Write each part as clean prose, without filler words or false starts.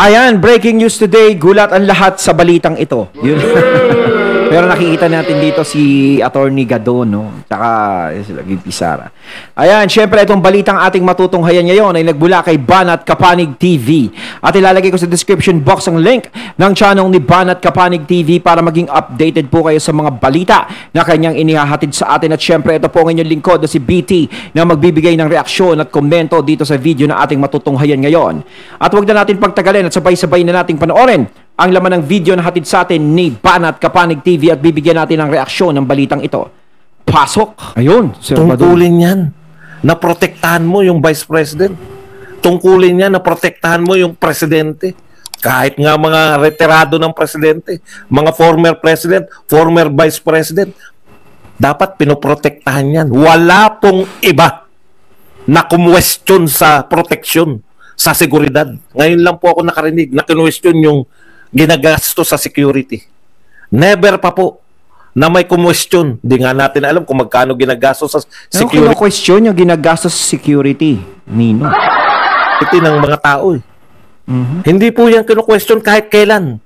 Ayan, breaking news today. Gulat ang lahat sa balitang ito. Yun. Pero nakikita natin dito si Attorney Gadon, no? Tsaka sila VP Sara. Ayan, syempre itong balitang ating matutunghayan ngayon ay nagbula kay Banat Kapanig TV. At ilalagay ko sa description box ang link ng channel ni Banat Kapanig TV para maging updated po kayo sa mga balita na kanyang inihahatid sa atin. At syempre ito po ang inyong lingkod na si BT na magbibigay ng reaksyon at komento dito sa video na ating matutunghayan ngayon. At huwag na natin pagtagalin at sabay-sabay na nating panoorin ang laman ng video na hatid sa atin ni Banat Kapanig TV at bibigyan natin ng reaksyon ng balitang ito. Pasok! Ayun, Sir Badun. Tungkulin yan na protektahan mo yung Vice President. Tungkulin yan na protektahan mo yung Presidente. Kahit nga mga retirado ng Presidente, mga former President, former Vice President, dapat pinoprotektahan yan. Wala pong iba na kumwestiyon sa proteksyon, sa seguridad. Ngayon lang po ako nakarinig na kinwestiyon yung ginagasto sa security. Never pa po na may kumwestiyon. Di nga natin alam kung magkano ginagastos sa security. Ano question yung ginagastos sa security, Nino? Ito ng mga tao eh. Hindi po yan kinu-question kahit kailan.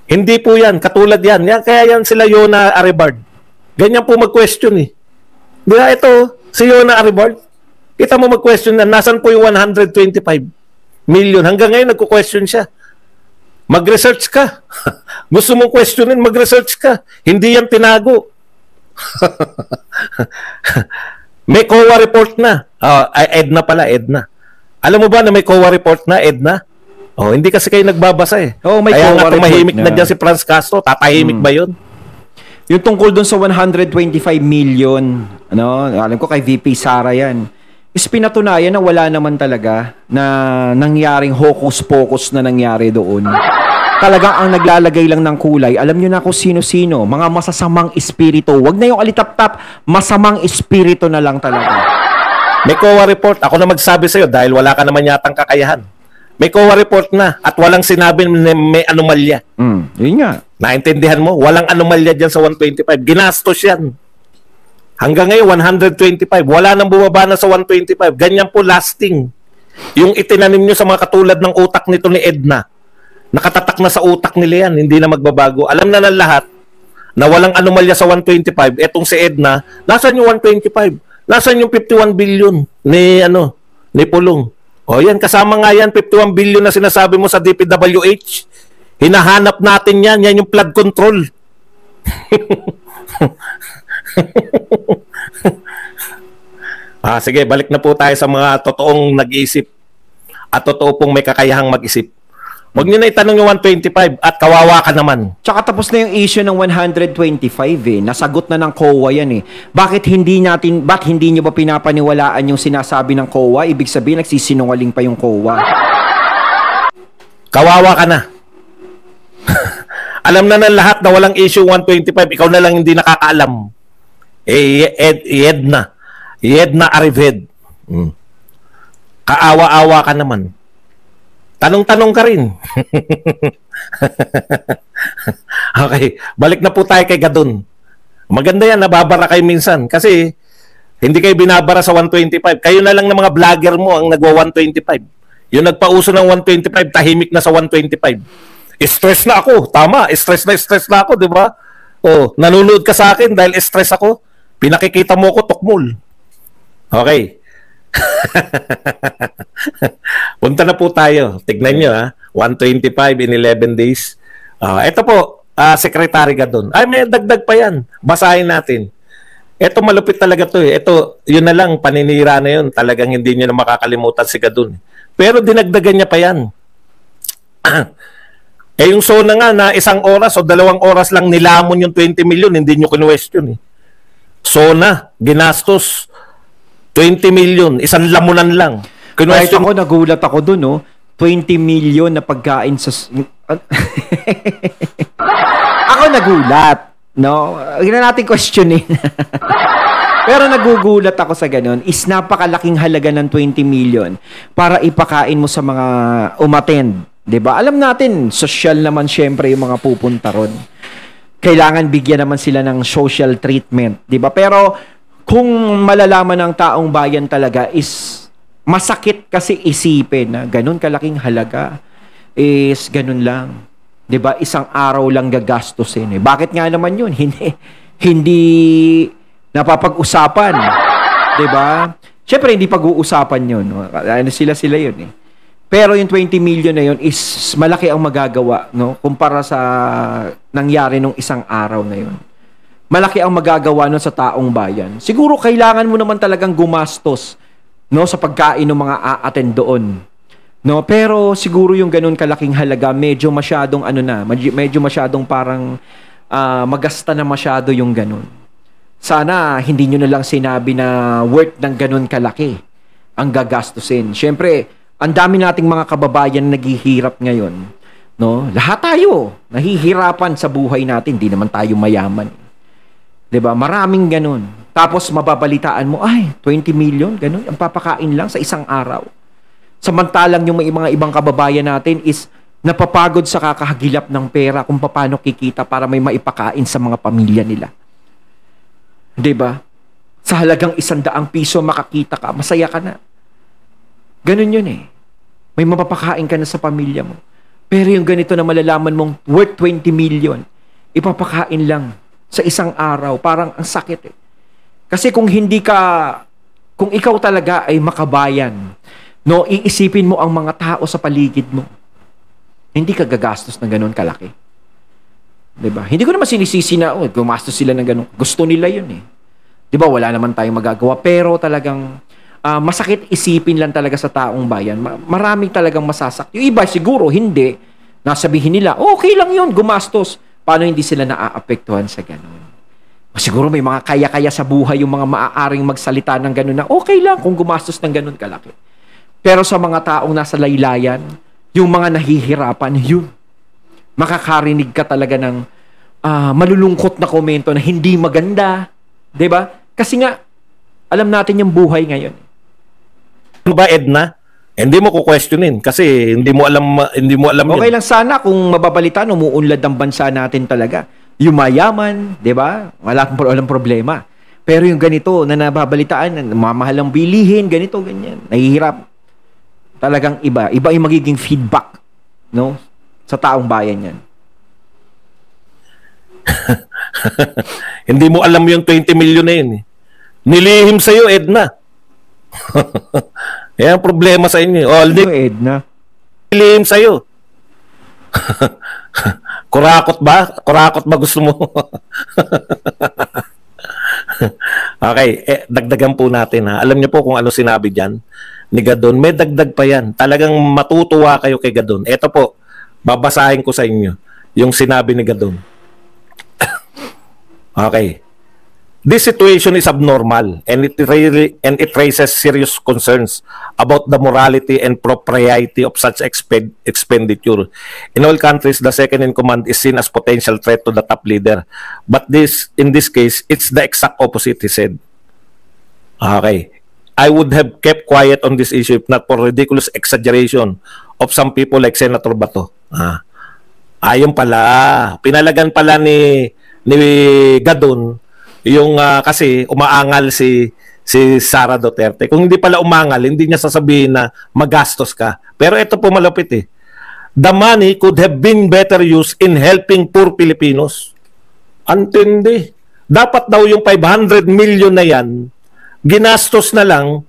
Hindi po yan. Katulad yan. Kaya yan sila Yona Aribard. Ganyan po mag-question eh. Di ba ito, si Yona Aribard? Kita mo mag-question na, nasan po yung 125 million? Hanggang ngayon nagko-question siya. Mag-research ka. Gusto mong questionin, mag-research ka. Hindi yan tinago. May COA report na. Edna pala, Edna. Alam mo ba na may COA report na, Edna? Oh, hindi kasi kayo nagbabasa eh. Oh, may kaya COA nga tumahimik report na dyan si Franz Castro. Tatahimik ba yun? Yung tungkol dun sa 125 million, ano, alam ko kay VP Sara yan, is pinatunayan na wala naman talaga na nangyaring hocus-pocus na nangyari doon. Talagang ang naglalagay lang ng kulay, alam nyo na kung sino-sino, mga masasamang espiritu. Wag na yung alitap-tap, masamang espiritu na lang talaga. May COA report. Ako na magsabi sa'yo dahil wala ka naman yatang kakayahan. May COA report na at walang sinabi na may anomalya. Yun nga. Naintindihan mo? Walang anomalya dyan sa 125. Ginastos yan. Hanggang ngayon, 125. Wala nang bumaba na sa 125. Ganyan po lasting. Yung itinanim nyo sa mga katulad ng utak nito ni Edna, nakatatak na sa utak nila yan. Hindi na magbabago. Alam na ng lahat na walang anomalya sa 125. Etong si Edna, nasan yung 125? Nasan yung 51 billion ni Pulong? O yan, kasama nga yan, 51 billion na sinasabi mo sa DPWH. Hinahanap natin yan. Yan yung flood control. Sige, balik na po tayo sa mga totoong nag-iisip at totoo pong may kakayahang mag-isip. Huwag nyo na itanong yung 125 at kawawa ka naman. Tsaka tapos na yung issue ng 125 eh. Nasagot na ng COA yan eh. Bakit hindi nyo ba pinapaniwalaan yung sinasabi ng COA? Ibig sabihin, nagsisinungaling pa yung COA. Kawawa ka na. Alam na ng lahat na walang issue 125. Ikaw na lang hindi nakakaalam. Yedna Arived. Kaawa-awa ka naman. Tanong-tanong ka rin. Okay, balik na po tayo kay Gadon. Maganda yan, nababara kayo minsan. Kasi hindi kayo binabara sa 125. Kayo na lang ng mga vlogger mo ang nagwa-125. Yung nagpauso ng 125, tahimik na sa 125. Stress na ako. Tama, stress na ako, di ba? Oh, nanonood ka sa akin dahil stress ako. Pinakikita mo ko tukmol. Okay. Punta na po tayo. Tignan nyo 125 in 11 days. Ito po, Secretary Gadon. Ay, may dagdag pa yan. Basahin natin. Ito malupit talaga to eh. Ito, yun na lang, paninira na yun. Talagang hindi nyo na makakalimutan si Gadon. Pero dinagdagan niya pa yan. Yung SONA nga na 1 oras o 2 oras lang nilamon yung 20 million, hindi nyo kinwestiyon eh. SONA, ginastos 20 million, isang lamunan lang. Kahit ako, nagulat ako dun, no? 20 million na pagkain sa... Ako nagulat, no? Huwag na natin questionin. Pero nagugulat ako sa ganun, is napakalaking halaga ng 20 million para ipakain mo sa mga umattend. 'Di ba? Alam natin, social naman syempre yung mga pupunta ron. Kailangan bigyan naman sila ng social treatment, 'di ba? Pero kung malalaman ng taong bayan talaga is masakit kasi isipin na ganun kalaking halaga is ganun lang. 'Di ba? Isang araw lang gagastusin eh. Bakit nga naman 'yun? Hindi napapag-usapan. 'Di ba? Syempre hindi pag-uusapan 'yun. No? Ano sila 'yun eh. Pero yung 20 million na 'yun is malaki ang magagawa, no? Kumpara sa nangyari nung isang araw na 'yun. Malaki ang magagawa nun sa taong bayan. Siguro kailangan mo naman talagang gumastos, no, sa pagkain ng mga aattend doon. No, pero siguro yung ganun kalaking halaga, medyo masyadong medyo masyadong parang magasta na masyado yung ganun. Sana hindi nyo na lang sinabi na worth ng ganun kalaki ang gagastusin. Syempre, ang dami nating mga kababayan na naghihirap ngayon, no? Lahat tayo nahihirapan sa buhay natin, di naman tayo mayaman. 'Di ba? Maraming ganun. Tapos mababalitaan mo, ay, 20 million, ganun, ang papakain lang sa isang araw. Samantalang yung mga ibang kababayan natin is napapagod sa kakahagilap ng pera kung paano kikita para may maipakain sa mga pamilya nila. 'Di ba? Sa halagang 100 piso makakita ka, masaya ka na. Ganun yun eh. May mapapakain ka na sa pamilya mo. Pero yung ganito na malalaman mong worth 20 million, ipapakain lang sa isang araw, parang ang sakit eh. Kasi kung ikaw talaga ay makabayan, no, iisipin mo ang mga tao sa paligid mo. Hindi ka gagastos ng ganun kalaki. 'Di ba? Hindi ko naman sinisisi na gumastos sila ng ganun. Gusto nila 'yun eh. 'Di ba? Wala naman tayong magagawa, pero talagang masakit isipin lang talaga sa taong bayan. Maraming talagang masasak. Yung iba siguro hindi, nasabihin nila, okay lang 'yun, gumastos. Paano hindi sila naaapektuhan sa ganun? Siguro may mga kaya-kaya sa buhay yung mga maaaring magsalita ng ganun na okay lang kung gumastos ng ganun kalaki. Pero sa mga taong nasa laylayan, yung mga nahihirapan, yun. Makakarinig ka talaga ng malulungkot na komento na hindi maganda. 'Di ba? Kasi nga, alam natin yung buhay ngayon. Ano ba, Edna? Hindi mo ko questionin kasi hindi mo alam okay yun. lang sana kung mababalitaan, umuunlad ang bansa natin talaga. Yung mayaman, 'di ba? Walang problema. Pero yung ganito na nababalitaan, mamahal ang bilihin, ganito, ganyan. Nahihirap. Talagang iba yung magiging feedback, no? Sa taong bayan 'yan. Hindi mo alam yung 20 million na yun eh. Nilihim sa'yo, Edna. Yan ang problema sa inyo. Edna. Nilihim sa'yo. Kurakot ba? Kurakot ba gusto mo? Okay, dagdagan po natin ha. Alam niyo po kung ano sinabi diyan ni Gadon. May dagdag pa yan. Talagang matutuwa kayo kay Gadon. Ito po, babasahin ko sa inyo yung sinabi ni Gadon. Okay. This situation is abnormal and it raises serious concerns about the morality and propriety of such expenditure. In all countries, the second in command is seen as potential threat to the top leader. But in this case, it's the exact opposite, he said. Okay. I would have kept quiet on this issue if not for ridiculous exaggeration of some people like Senator Bato. Ayun pala. Pinalagan pala ni Gadon yung kasi umaangal si Sara Duterte. Kung hindi pala umangal, hindi niya sasabihin na magastos ka. Pero ito po malapit eh. The money could have been better used in helping poor Filipinos. Antindi. Dapat daw yung 500 million na yan, ginastos na lang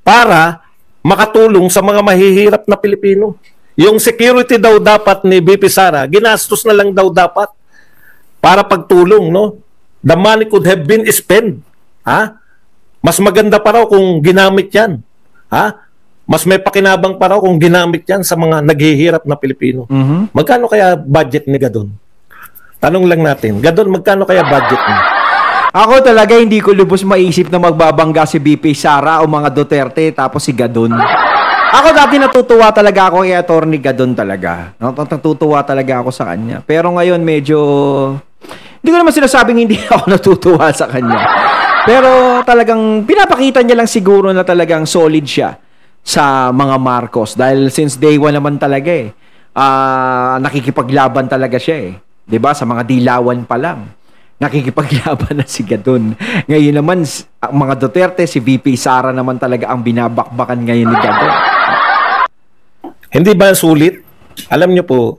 para makatulong sa mga mahihirap na Pilipino. Yung security daw dapat ni BP Sara, ginastos na lang daw dapat para pagtulong, no? The money could have been spent. Mas maganda pa raw kung ginamit yan. Mas may pakinabang pa raw kung ginamit yan sa mga naghihirap na Pilipino. Mm-hmm. Magkano kaya budget ni Gadon? Tanong lang natin. Gadon, magkano kaya budget niya? Ako talaga hindi ko lubos maisip na magbabangga si BP Sara o mga Duterte tapos si Gadon. Ako dati natutuwa talaga ako kay Attorney Gadon talaga. Natutuwa talaga ako sa kanya. Pero ngayon medyo... Hindi ko naman sinasabing hindi ako natutuwa sa kanya. Pero talagang pinapakita niya lang siguro na talagang solid siya sa mga Marcos. Dahil since day one naman talaga nakikipaglaban talaga siya eh. 'Di ba? Sa mga dilawan pa lang. Nakikipaglaban na si Gadon. Ngayon naman, ang mga Duterte, si VP Sara naman talaga ang binabakbakan ngayon ni Gadon. Hindi ba sulit? Alam niyo po,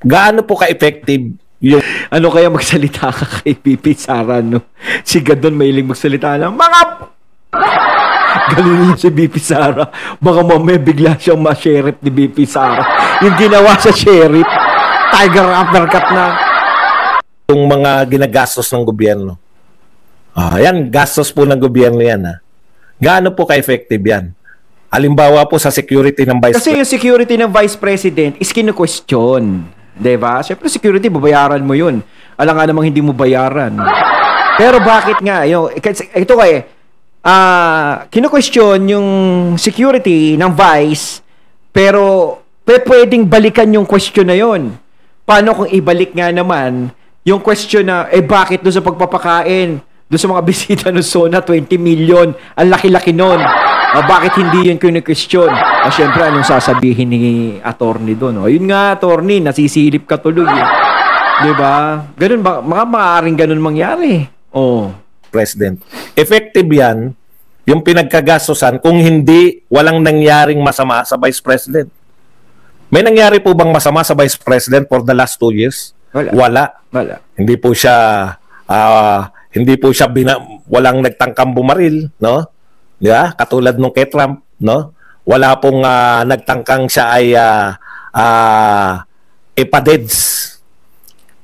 gaano po ka-effective yung Ano kaya magsalita ka kay BP Sara, no? Si Gadon mahilig magsalita ng mga... Ganun yun si BP Sara. Baka mamaya bigla siyang ma-sheriff ni BP Sara. Yung ginawa sa sheriff, tiger uppercut na. yung mga ginagastos ng gobyerno. Yan, gastos po ng gobyerno yan. Gaano po ka-effective yan? Halimbawa po sa security ng Vice Kasi yung security ng Vice President is kinu-question. Diba? Siyempre security, babayaran mo yun. Alam nga namang hindi mo bayaran. Pero bakit nga? Ito kinu-question yung security ng Vice, pero pwedeng balikan yung question na yun. Paano kung ibalik nga naman yung question na, bakit doon sa pagpapakain, doon sa mga bisita ng SONA, 20 million, ang laki-laki nun. Bakit hindi yun kinu-question? Siyempre, anong sasabihin ni attorney doon? Yun nga, attorney, nasisilip ka tuloy. Diba? Ganun ba? Maaaring ganun mangyari. President. Effective yan, yung pinagkagastosan, kung hindi, walang nangyaring masama sa Vice President. May nangyari po bang masama sa Vice President for the last 2 years? Wala. Hindi po siya walang nagtangkang bumaril, no? Yeah, katulad nung kay Trump, no? Wala pong nagtangkang siya ay ipadeds.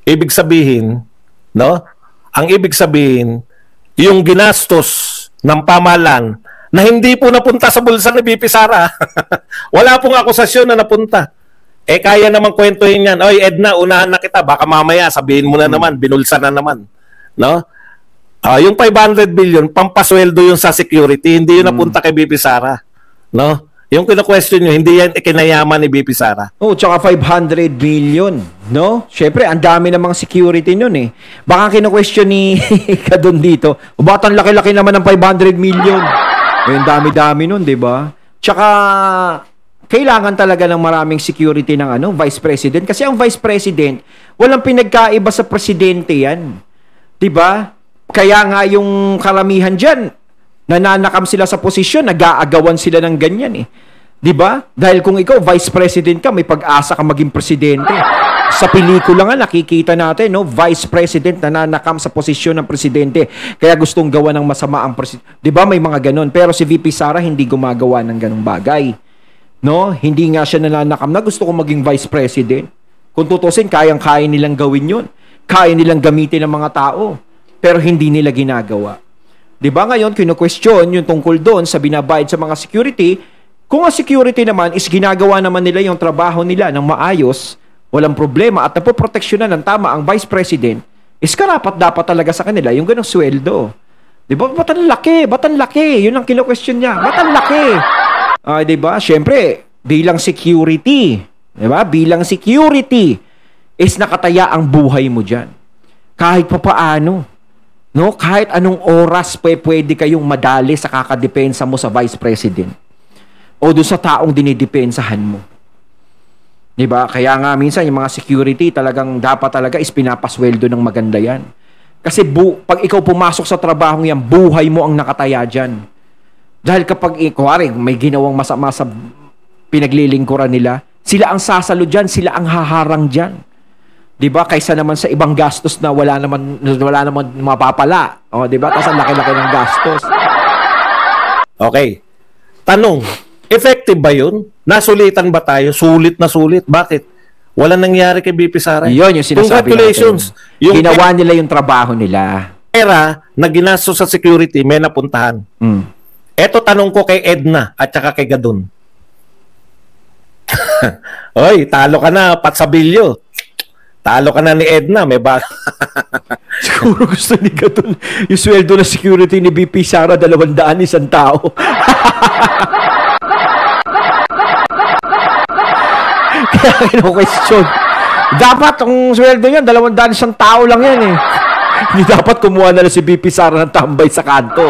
Ibig sabihin, no? Ang ibig sabihin, yung ginastos ng pamahalaan na hindi po napunta sa bulsa ni BP Sara. Wala pong akusasyon na napunta. Kaya naman kwentuhin yan. Oy, Edna, unahan na kita. Baka mamaya sabihin mo na naman, binulsa na naman. No? Yung 500 billion, pampasweldo yun sa security, hindi yun napunta kay BP Sara. No? Yung kina-question nyo, hindi yan ikinayaman ni BP Sara. Tsaka 500 billion, no? Syempre, ang dami namang security nun eh. Baka kina-question ni Kadon dito, ba't ang laki-laki naman ng 500 million? Yung dami-dami nun, di ba? Tsaka, kailangan talaga ng maraming security ng Vice President. Kasi ang Vice President, walang pinagkaiba sa presidente yan. Di ba? Kaya nga yung karamihan dyan, nananakam sila sa posisyon, nag-aagawan sila ng ganyan eh. 'Di ba? Dahil kung ikaw Vice President ka, may pag-asa ka maging presidente. Sa pelikula nga nakikita natin, no, Vice President nananakam sa posisyon ng presidente. Kaya gustong gawa ng masama ang presidente. 'Di ba? May mga ganon. Pero si VP Sara hindi gumagawa ng ganung bagay. No? Hindi nga siya nananakam na gusto ko maging Vice President. Kung tutusin, kayang-kaya nilang gawin 'yun. Kaya nilang gamitin ng mga tao. Pero hindi nila ginagawa. 'Di ba ngayon kinu-question yung tungkol doon sa binabayad sa mga security? Kung ang security naman is ginagawa naman nila yung trabaho nila ng maayos, walang problema at napoproteksyonan ng tama ang Vice President, is karapat dapat talaga sa kanila yung ganong sweldo. 'Di ba? Ba't ang laki? Ba't ang laki? Yun ang kinu-question niya. Ba't ang laki? 'Di ba? Syempre, bilang security, 'di ba? Bilang security is nakataya ang buhay mo diyan. Kahit papaano. No, kahit anong oras pwede kayong madali sa kakadepensa mo sa Vice President o doon sa taong dinidepensahan mo. 'Di ba? Kaya nga minsan yung mga security talagang dapat talaga is pinapasweldo ng maganda yan. Kasi pag ikaw pumasok sa trabaho yan, buhay mo ang nakataya diyan. Dahil kapag kuwari may ginawang masama sa pinaglilingkuran nila, sila ang sasalo diyan, sila ang haharang diyan. 'Di ba? Kaysa naman sa ibang gastos na wala naman mapapala. 'Di ba? Tapos ang laki-laki ng gastos. Okay. Tanong, effective ba 'yun? Nasulitan ba tayo? Sulit na sulit. Bakit? Wala nangyari kay BP Sara. 'Yun yung sinasabi Congratulations. natin. Yung ginawa nila yung trabaho nila. Pera na ginastos sa security may napuntahan. Eto tanong ko kay Edna at saka kay Gadon. Oy, talo ka na, Patsabilyo. Talo ka na ni Edna, may ba? Siguro gusto ni Gadon yung sweldo na security ni BP Sara 200 isang tao. Kaya kino-question. Dapat ang sweldo niya 200 isang tao lang yan eh. Hindi dapat kumuha na si BP Sara ng tambay sa kanto.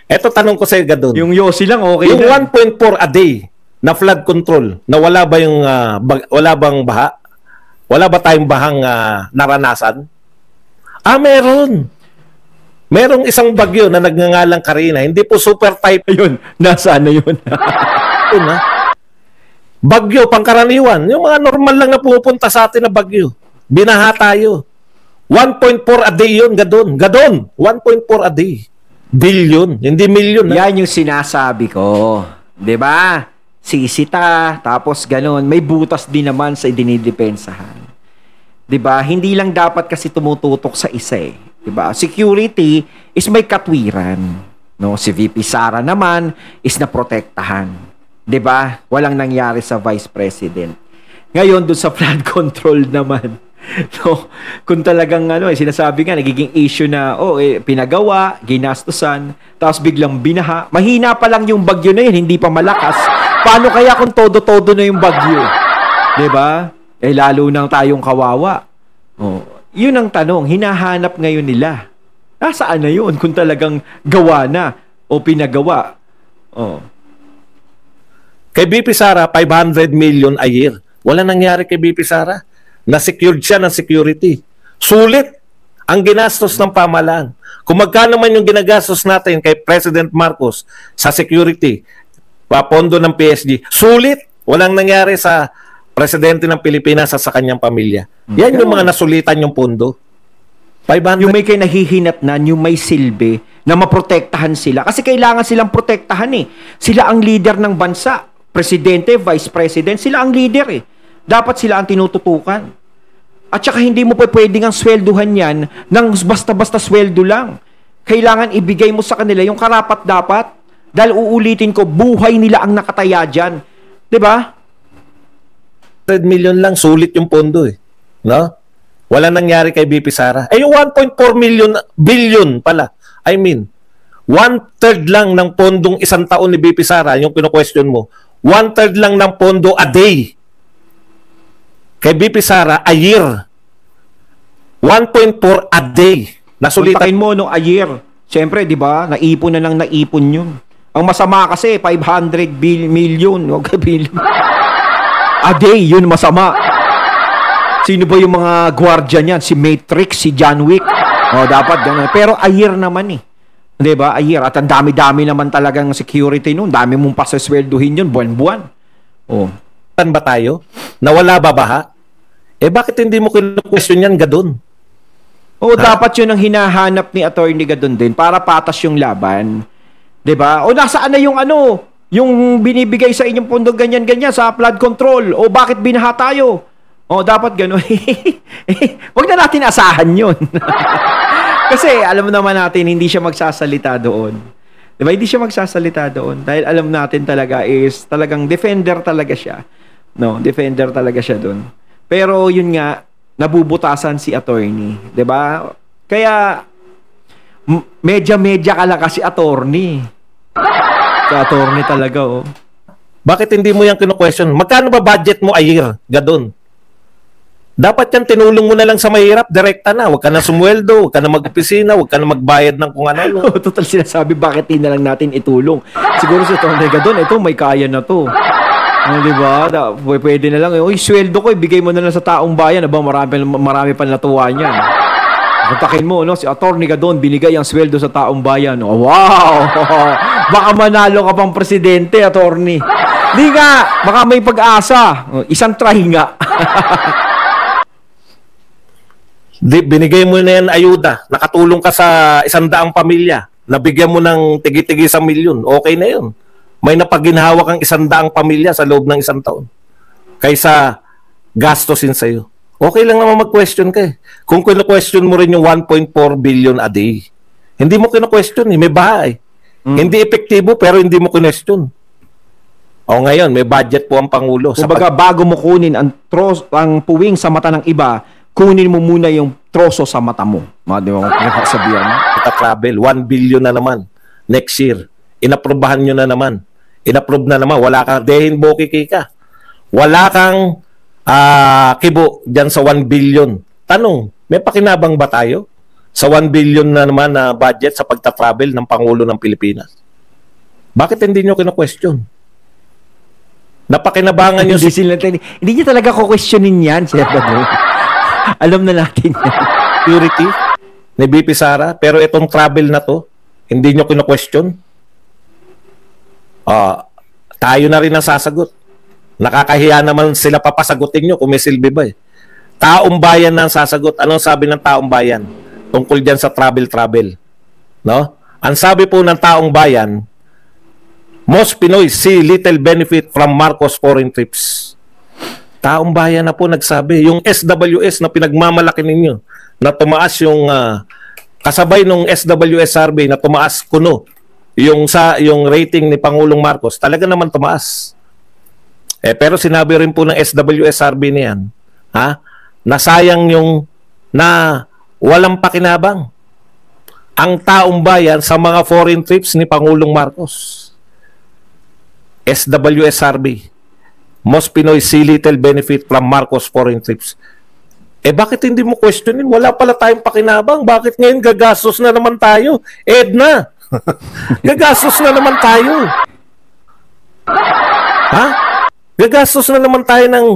Eto tanong ko sa Gadon. Yung Yossi lang okay yung na. 1.4 a day na flood control, na wala ba yung wala bang baha? Wala ba tayong bahang naranasan? Meron. Merong isang bagyo na nagngangalang Karina. Hindi po super type. Ayun, nasaan na yun? Yun, Bagyo, pangkaraniwan. Yung mga normal lang na pumupunta sa atin na bagyo. Binaha tayo. 1.4 a day yun, Gadon. Gadon, 1.4 a day. Billion, hindi million. Yan yung sinasabi ko. 'Di ba? Sisita, tapos ganun. May butas din naman sa idinidepensahan. 'Di ba? Hindi lang dapat kasi tumututok sa isa eh. 'Di ba? Security is may katwiran. No, si VP Sara naman is naprotektahan. 'Di ba? Walang nangyari sa Vice President. Ngayon doon sa flood control naman. No, kung talagang sinasabi nga nagiging issue na pinagawa, ginastusan, tapos biglang binaha. Mahina pa lang yung bagyo na yun, hindi pa malakas. Paano kaya kung todo-todo na yung bagyo? 'Di ba? Lalo nang tayong kawawa. Yun ang tanong, hinahanap ngayon nila. Nasaan na yun kung talagang gawa na o pinagawa? Kay BP Sara, 500 million a year. Wala nangyari kay BP Sara. Na-secured siya ng security. Sulit ang ginastos ng pamahalaan. Kung magkano man yung ginagastos natin kay President Marcos sa security, pondo ng PSG, sulit. Walang nangyari sa Presidente ng Pilipinas sa kanyang pamilya. Yan yung mga nasulitan yung pondo. 500. Yung may nahihinatnan, yung may silbi na maprotektahan sila. Kasi kailangan silang protektahan eh. Sila ang leader ng bansa. Presidente, Vice President, sila ang leader eh. Dapat sila ang tinututukan. At saka hindi mo pa pwedeng ang swelduhan yan ng basta-basta sweldo lang. Kailangan ibigay mo sa kanila yung karapat-dapat. Dahil uulitin ko, buhay nila ang nakataya dyan. 'Di ba? 100 million lang, sulit yung pondo eh. No? Wala nangyari kay BP Sara. Yung 1.4 billion pala. I mean, 1/3 lang ng pondong isang taon ni BP Sara, yung kino-question mo. 1/3 lang ng pondo a day. Kay BP Sara, a year. 1.4 a day. Nasulitan. Puntakin mo a year. Siyempre, di ba? Naipon na lang naipon yun. Ang masama kasi, 500 million. Okay, billion. A day, yun masama. Sino ba yung mga gwardiya niyan? Si Matrix, si John Wick. Dapat ganun. Pero a year naman eh. Di ba? A year. At ang dami-dami naman talagang security nun. Dami mong pasaswelduhin yun, buwan-buwan. Ba tayo? Nawala ba baha? Bakit hindi mo kinu-question yan, Gadon? Dapat yun ang hinahanap ni Attorney Gadon din para patas yung laban. 'Di ba? Nasaan na yung yung binibigay sa inyong pondo ganyan-ganyan sa flood control? Bakit binaha tayo? Dapat gano'n. Huwag na natin asahan yun. Kasi alam naman natin hindi siya magsasalita doon. 'Di ba? Hindi siya magsasalita doon dahil alam natin talaga is talagang defender talaga siya. No, defender talaga siya doon. Pero yun nga, nabubutasan si attorney, 'di ba? Kaya medya-medya ka lang kasi attorney. Sa attorney talaga Bakit hindi mo yan kino-question? Magkano ba budget mo a year, Gadon? Dapat yan tinulong mo na lang sa mahirap, direkta na. Huwag ka na sumweldo, huwag ka na mag-opisina, huwag ka na magbayad ng kung ano. Total sinasabi, bakit hindi na lang natin itulong? Siguro sa attorney Gadon, ito may kaya na to. Diba? Pwede na lang. Sweldo ko, ibigay mo na lang sa taong bayan. Marami pa natuwa niyan. Kontakin mo, si Attorney Gadon, binigay ang sweldo sa taong bayan. Wow! Baka manalo ka pang presidente, Attorney. Di nga, baka may pag-asa. Isang try nga. Binigay mo na yan ayuda. Nakatulong ka sa 100 pamilya. Nabigyan mo ng tigi-tigi sa milyon. Okay na yun. May napaginhawak ang 100 pamilya sa loob ng 1 taon. Kaysa gastosin sa'yo. Okay lang naman mag-question ka eh. Kung kino-question mo rin yung 1.4 billion a day. Hindi mo kino-question eh. May baha eh. Hindi epektibo pero hindi mo kino-question. Ngayon, may budget po ang Pangulo. Kumbaga, bago mo kunin ang puwing sa mata ng iba, kunin mo muna yung troso sa mata mo. Di ba sabihan? Travel, 1 billion na naman next year. Inaprubahan nyo na naman. Inapprove na naman. Wala kang dehin bokiki ka. Wala kang kibo dyan sa 1 billion. Tanong, may pakinabang ba tayo sa 1 billion na naman na budget sa pagta-travel ng Pangulo ng Pilipinas? Bakit hindi nyo kina-question? Napakinabangan nyo hindi niya talaga ko-questionin yan, Sir Gadon. Alam na natin yan. Purity ni BP Sara, pero itong travel na to, hindi nyo kina-question? Tayo na rin ang sasagot. Nakakahiya naman sila papasagutin nyo kung may silbi ba eh. Taong bayan na ang sasagot. Anong sabi ng taong bayan tungkol dyan sa travel? No? Ang sabi po ng taong bayan, most Pinoy see little benefit from Marcos foreign trips. Taong bayan na po nagsabi. Yung SWS na pinagmamalaki ninyo, na tumaas yung kasabay nung SWS survey na tumaas kuno yung rating ni Pangulong Marcos, talaga naman tumaas. Pero sinabi rin po ng SWS survey niyan, na sayang yung na walang pakinabang ang taong bayan sa mga foreign trips ni Pangulong Marcos. SWS survey. Most Pinoy see little benefit from Marcos foreign trips. Bakit hindi mo questionin? Wala pala tayong pakinabang. Bakit ngayon gagastos na naman tayo? Edna! Gagastos na naman tayo. Gagastos na naman tayo ng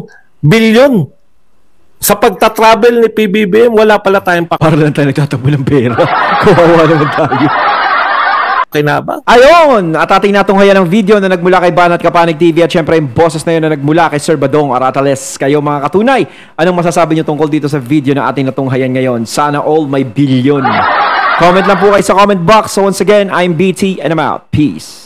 bilyon. Sa pagta-travel ni PBBM, wala pala tayong Para lang tayo nagtatakbo ng pera. Kawawa naman tayo. pakinabang. Ayon! At ating natunghayan ng video na nagmula kay Banat Kapanig TV at syempre yung boses na yun na nagmula kay Sir Badong Aratales. Kayo mga katunay, anong masasabi nyo tungkol dito sa video na ating natunghayan ngayon? Sana all may bilyon. Comment lang po kayo sa comment box. So once again, I'm BT and I'm out. Peace.